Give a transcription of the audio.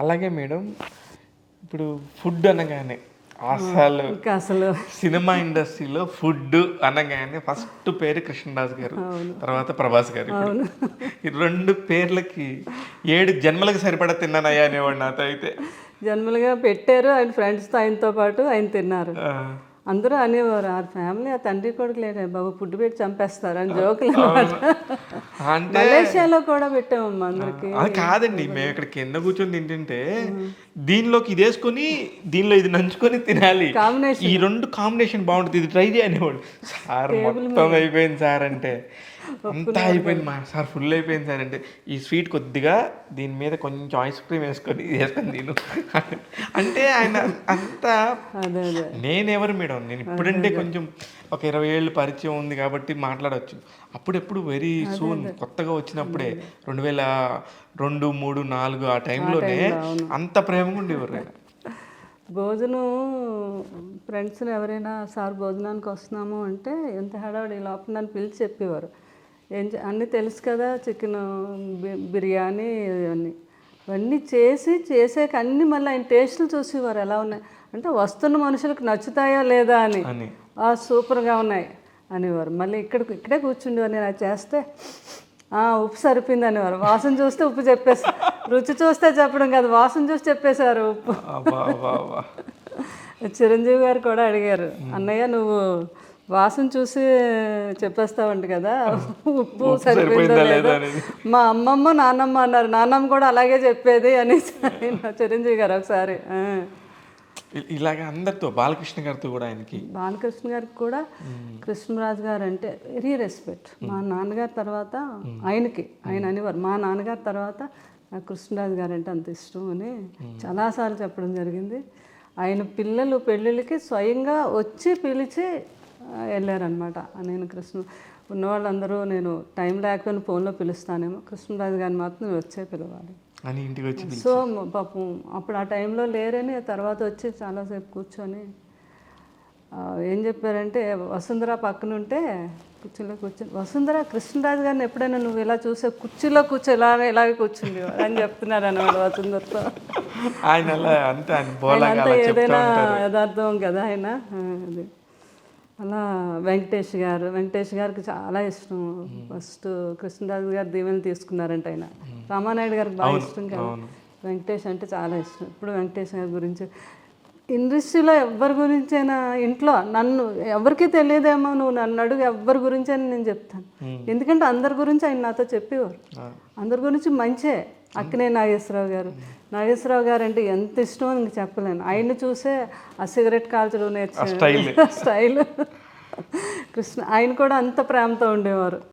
అలాగే మేడం, ఇప్పుడు ఫుడ్ అనగానే అసలు అసలు సినిమా ఇండస్ట్రీలో ఫుడ్ అనగానే ఫస్ట్ పేరు కృష్ణరాజు గారు, తర్వాత ప్రభాస్ గారు. ఇప్పుడు ఈ రెండు పేర్లకి 7 జన్మలకు సరిపడా తిన్నానయ్యా అనేవాడు నాతో అయితే. జన్మలుగా పెట్టారు, ఆయన ఫ్రెండ్స్తో ఆయనతో పాటు ఆయన తిన్నారు. అందరూ అనేవారు ఆ ఫ్యామిలీ ఆ తండ్రి కొడుకు లేడే బాబు ఫుడ్ పెట్టి చంపేస్తారు అని జోకులు అన్నమాట. అంటే మలేషియాలో కూడా పెట్టామమ్మా అందరికి. అది కాదండి, మేము ఇక్కడ కింద కూర్చొని తింటుంటే దీనిలోకి ఇది వేసుకొని దీనిలో ఇది నంచుకొని తినాలి, కాంబినేషన్ ఈ రెండు కాంబినేషన్ బాగుంటుంది, ఇది ట్రై చేయనివాడు. సార్ మొత్తం అయిపోయింది సార్ అంటే, అంతా అయిపోయింది మా సార్, ఫుల్ అయిపోయింది సార్ అంటే, ఈ స్వీట్ కొద్దిగా దీని మీద కొంచెం ఐస్ క్రీమ్ వేసుకొని తిను అంటే ఆయన అంతా. నేనెవరు మేడం, నేను ఇప్పుడంటే కొంచెం ఒక 20 ఏళ్ళు పరిచయం ఉంది కాబట్టి మాట్లాడవచ్చు. అప్పుడెప్పుడు వెరీ సూన్ కొత్తగా వచ్చినప్పుడే 2002, 3, 4 ఆ టైంలోనే అంత ప్రేమగా ఉండేవారు ఆయన. భోజనం ఫ్రెండ్స్ని ఎవరైనా సార్ భోజనానికి వస్తున్నాము అంటే ఎంత హడావిడి లోపల నన్ను పిలిచి చెప్పేవారు. అన్నీ తెలుసు కదా, చికెన్ బిర్యానీ ఇవన్నీ చేసాక అన్నీ మళ్ళీ ఆయన టేస్టులు చూసేవారు ఎలా ఉన్నాయి అంటే వస్తున్న మనుషులకు నచ్చుతాయా లేదా అని. సూపర్గా ఉన్నాయి అనేవారు. మళ్ళీ ఇక్కడే కూర్చుండేవారు. నేను అది చేస్తే ఉప్పు సరిపోయింది అనేవారు. వాసన చూస్తే ఉప్పు చెప్పేసారు, రుచి చూస్తే చెప్పడం కాదు, వాసన చూసి చెప్పేశారు ఉప్పు. చిరంజీవి గారు కూడా అడిగారు, అన్నయ్య నువ్వు వాసన చూసి చెప్పేస్తావంట కదా ఉప్పు సరిపోయిందో లేదో. మా అమ్మమ్మ నాన్నమ్మ అన్నారు, నాన్నమ్మ కూడా అలాగే చెప్పేది అని చిరంజీవి గారు ఒకసారి. ఇలాగ అందరితో, బాలకృష్ణ గారితో కూడా, ఆయనకి బాలకృష్ణ గారికి కూడా కృష్ణరాజు గారు అంటే వెరీ రెస్పెక్ట్. మా నాన్నగారి తర్వాత ఆయన అనేవారు, మా నాన్నగారి తర్వాత నాకు కృష్ణరాజు గారు అంటే అంత ఇష్టం అని చాలాసార్లు చెప్పడం జరిగింది. ఆయన పిల్లలు పెళ్ళిళ్ళకి స్వయంగా వచ్చి పిలిచి వెళ్ళారనమాట. నేను ఉన్నవాళ్ళందరూ నేను టైం లేకపోయినా ఫోన్లో పిలుస్తానేమో, కృష్ణరాజు గారిని మాత్రం వచ్చే పిలవాలి అని ఇంటికి వచ్చి. సో పాపం అప్పుడు ఆ టైంలో లేరని తర్వాత వచ్చి చాలాసేపు కూర్చొని ఏం చెప్పారంటే, వసుంధర పక్కన ఉంటే కుర్చీలో కూర్చొని, వసుంధర కృష్ణరాజు గారిని ఎప్పుడైనా నువ్వు ఇలా చూసే కుర్చీలో ఇలాగే కూర్చుంది అని చెప్తున్నారు అన్నమాట వసుంధరతో. ఆయన అంతా ఏదైనా యథార్థం కదా ఆయన. అది అలా వెంకటేష్ గారికి చాలా ఇష్టం. ఫస్ట్ కృష్ణరాజు గారు దీవెనలు తీసుకున్నారంట ఆయన. రామానాయుడు గారికి బాగా ఇష్టం కదా, వెంకటేష్ అంటే చాలా ఇష్టం. ఇప్పుడు వెంకటేష్ గారి గురించి ఇండస్ట్రీలో ఎవరి గురించైనా, ఇంట్లో నన్ను ఎవరికి తెలియదేమో, నువ్వు నన్ను అడుగు ఎవరి గురించి అని నేను చెప్తాను. ఎందుకంటే అందరి గురించి ఆయన నాతో చెప్పేవారు. అందరి గురించి మంచే. అక్కినే నాగేశ్వరరావు గారు అంటే ఎంత ఇష్టమో ఇంక చెప్పలేను. ఆయన్ని చూసే ఆ సిగరెట్ కాల్చడం నేర్చుకునే స్టైల్ ఆయన కూడా అంత ప్రేమతో ఉండేవారు.